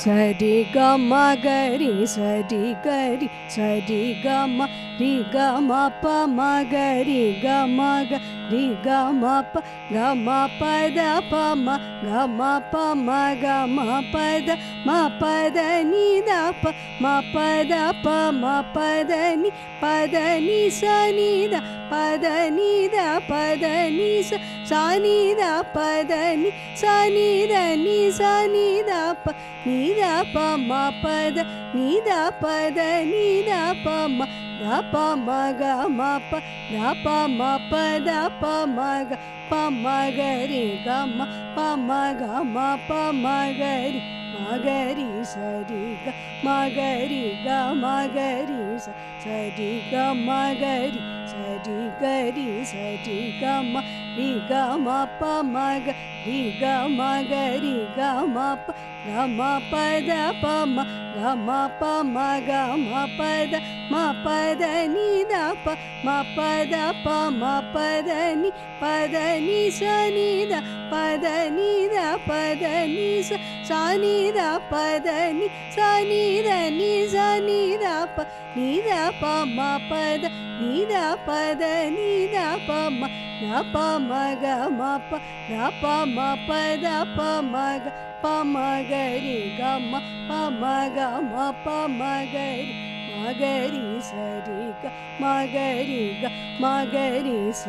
சரி கம கரி சரி கரி சரி கம ரி கம ப மகரி கம கரி கம ப கம பத ப ம கம ப ம கம பத ம பத நி த ப ம பத ப ம பத நி பத நி ச நி த பத நி த பத நி ச ச நி த பத நி ச நி த நி ச நி த ப நி த ப ம பத நி த பத நி த ப ம த ப ம க ம ப த ப ம ப த ப ம க ப ம க ரி க ம ப ம க ம ப ம க ரி ம க ரி ச ரி க ம க ரி க ம க ரி ச ச ரி க ம க ரி ச ரி க ரி ச ரி க ம ரி க ம ப ம க ரி க ம க ரி க ம ப க ம ப த ப ம க ம ப ம க ம ப த ம ப த நி த ப ம ப த ப ம ப த நி ப த நி ச நி த ப த நி த ப த நி ச ச நி த ப த நி ச நி த நி ச நி த ப நி த ப ம ப த நி த ப த நி த ப ம த ப ம க ம ப த ப ம ப த ப ம க ப ம க ரி க ம ப ம க ம ப ம க ரி ம க ரி ச ரி க ம க ரி க ம க ரி ச